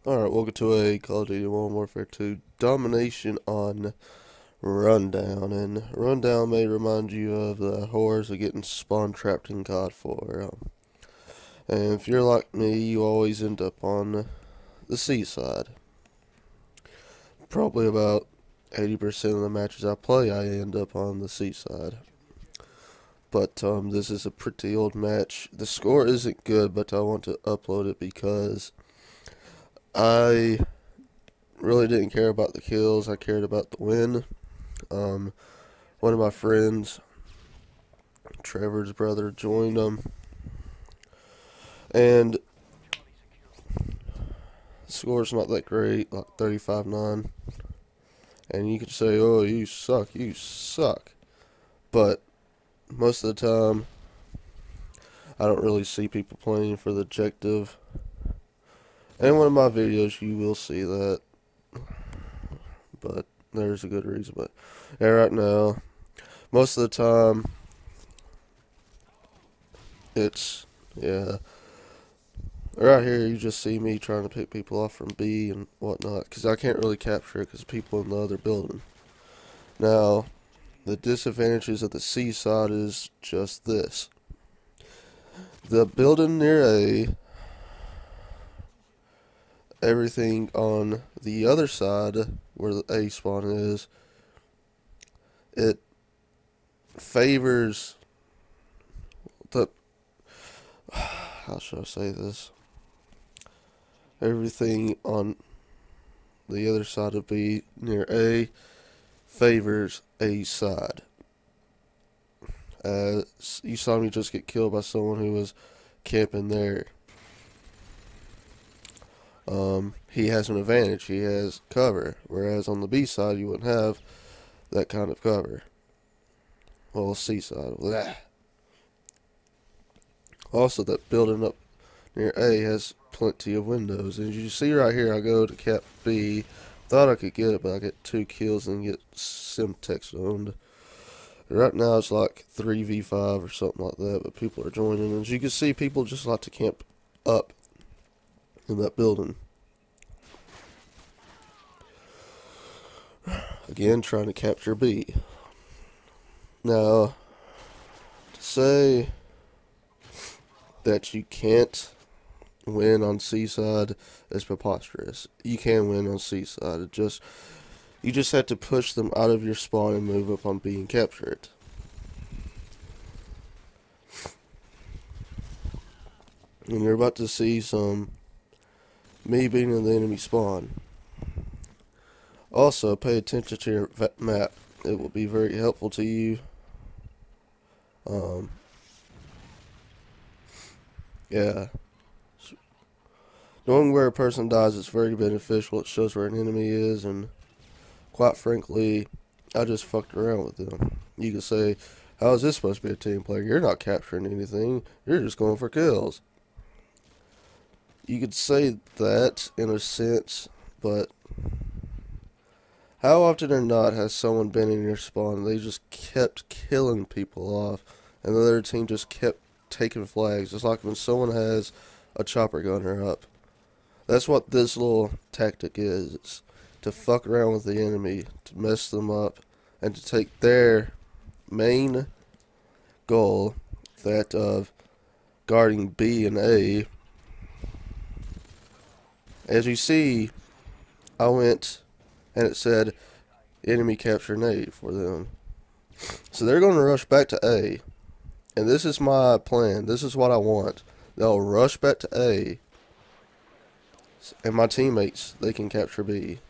Alright, welcome to a Call of Duty Modern Warfare 2 domination on Rundown. And Rundown may remind you of the horrors of getting spawn trapped in COD 4. And if you're like me, you always end up on the seaside. Probably about 80% of the matches I play, I end up on the seaside. But this is a pretty old match. The score isn't good, but I want to upload it because I really didn't care about the kills. I cared about the win. One of my friends, Trevor's brother, joined them, and the score's not that great, like 35-9. And you could say, "Oh, you suck," but most of the time, I don't really see people playing for the objective. And in one of my videos, you will see that. But there's a good reason. But yeah, right now, most of the time, it's, yeah. Right here, you just see me trying to pick people off from B and whatnot. Because I can't really capture it because people in the other building. Now, the disadvantages of the seaside is just this. The building near A, everything on the other side where the A spawn is, it favors the, how should I say this? Everything on the other side of B near A favors A side. You saw me just get killed by someone who was camping there. He has an advantage. He has cover, whereas on the B side you wouldn't have that kind of cover. Well, C side. Blah. Also, that building up near A has plenty of windows. And as you see right here, I go to cap B. Thought I could get it, but I get 2 kills and get Simtex owned. Right now it's like 3v5 or something like that, but people are joining. And as you can see, people just like to camp up in that building. Again, trying to capture B. Now, to say that you can't win on seaside is preposterous. You can win on seaside. You just have to push them out of your spawn and move up on B and capture it. And you're about to see some me being in the enemy spawn. Also, pay attention to your map. It will be very helpful to you. Yeah. Knowing where a person dies is very beneficial. It shows where an enemy is, and quite frankly, I just fucked around with them. You can say, how is this supposed to be a team player? You're not capturing anything. You're just going for kills. You could say that in a sense, but how often or not has someone been in your spawn and they just kept killing people off and the other team just kept taking flags? It's like when someone has a chopper gunner up. That's what this little tactic is. It's to fuck around with the enemy, to mess them up, and to take their main goal, that of guarding B and A. As you see, I went and it said enemy capture A for them. So they're going to rush back to A. And this is my plan. This is what I want. They'll rush back to A. And my teammates, they can capture B.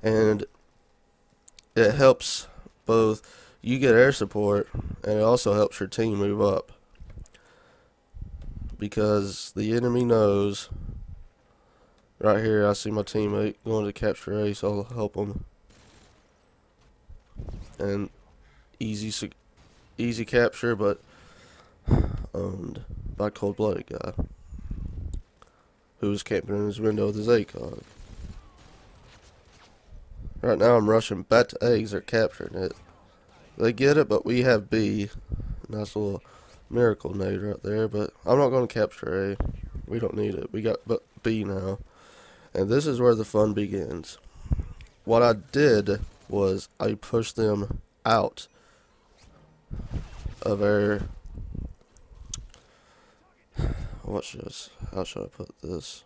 And it helps both you get air support, and it also helps your team move up. Because the enemy knows, right here I see my teammate going to capture A, so I'll help him. And easy capture, but owned by a cold-blooded guy who was camping in his window with his ACOG. Right now I'm rushing back to A because they're capturing it. They get it, but we have B. Nice little Miracle nade right there, but I'm not going to capture A. We don't need it. We got B now. And this is where the fun begins. What I did was I pushed them out of our... How should I put this?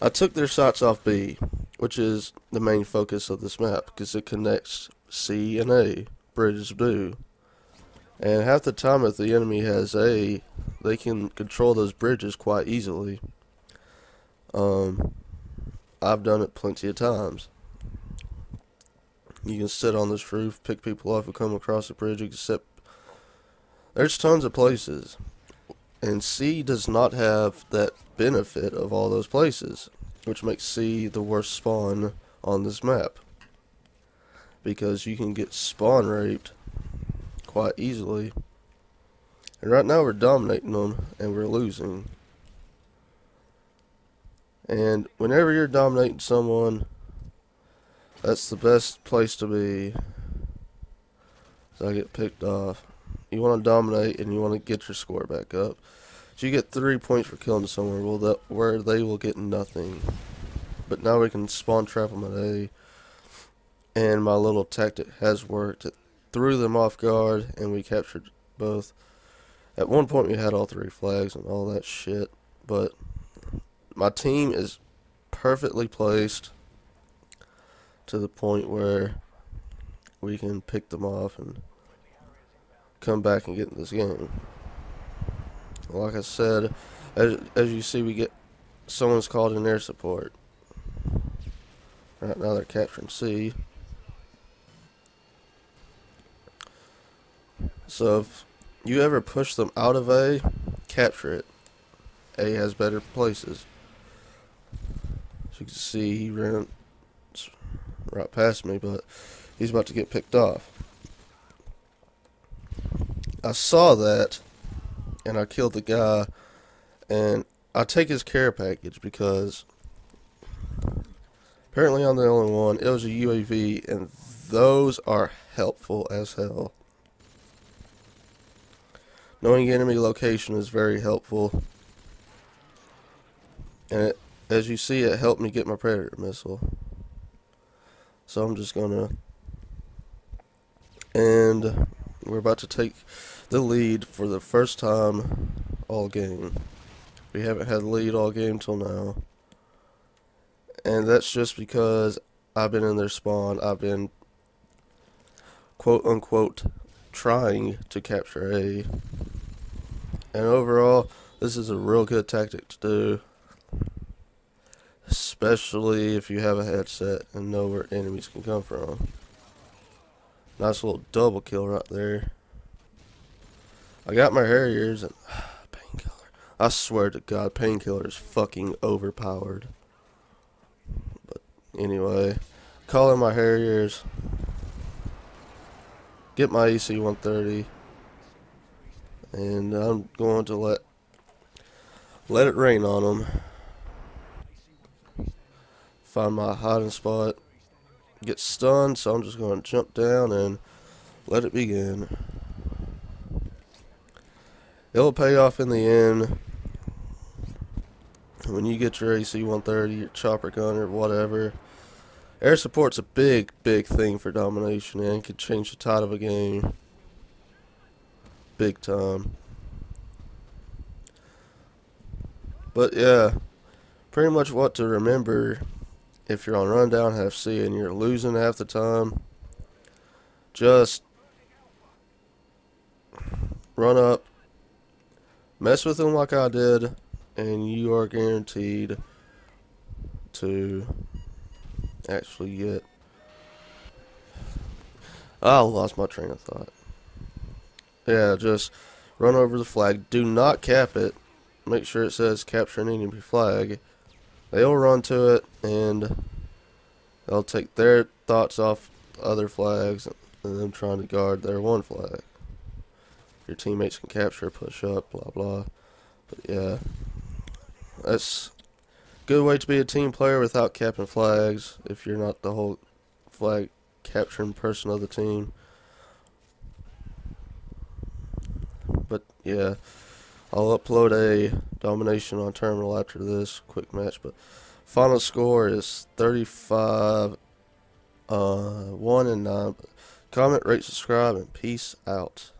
I took their shots off B, which is the main focus of this map, because it connects C and A. Bridges do. And half the time if the enemy has A, they can control those bridges quite easily. I've done it plenty of times. You can sit on this roof, pick people off who come across the bridge, except there's tons of places. And C does not have that benefit of all those places, which makes C the worst spawn on this map. Because you can get spawn raped quite easily. And right now we're dominating them and we're losing. And whenever you're dominating someone, that's the best place to be. So I get picked off. You want to dominate and you want to get your score back up. So you get 3 points for killing someone where they will get nothing. But now we can spawn trap them at A. And my little tactic has worked. It threw them off guard and we captured both. At one point we had all 3 flags and all that shit. But my team is perfectly placed to the point where we can pick them off and come back and get in this game. Like I said, as you see, we get someone's called in air support. Right now they're capturing C. So if you ever push them out of A, capture it. A has better places. As you can see, he ran right past me, but he's about to get picked off. I saw that, and I killed the guy, and I take his care package because apparently I'm the only one. It was a UAV, and those are helpful as hell. Knowing enemy location is very helpful, and as you see, it helped me get my Predator missile. So I'm just gonna, and we're about to take the lead for the first time all game. We haven't had the lead all game till now, and that's just because I've been in their spawn. I've been quote unquote trying to capture A, and overall this is a real good tactic to do, especially if you have a headset and know where enemies can come from. Nice little double kill right there. I got my Harriers and painkiller. I swear to God, painkiller is fucking overpowered. But anyway, call in my Harriers. Get my AC 130, and I'm going to let it rain on them. Find my hiding spot. Get stunned, so I'm just going to jump down and let it begin. It'll pay off in the end. When you get your AC 130, your chopper gun, or whatever. Air support's a big, big thing for domination, and can change the tide of a game. Big time. But yeah, pretty much what to remember if you're on rundown half C and you're losing half the time. Just run up, mess with them like I did, and you are guaranteed to actually get... I lost my train of thought. Yeah, just run over the flag. Do not cap it. Make sure it says capture an enemy flag. They'll run to it and they'll take their thoughts off other flags and them trying to guard their one flag. Your teammates can capture, push up, blah blah. But yeah, that's a good way to be a team player without capping flags if you're not the whole flag capturing person of the team. yeah, I'll upload a domination on terminal after this quick match. But final score is 35, 1 and 9. Comment, rate, subscribe, and peace out.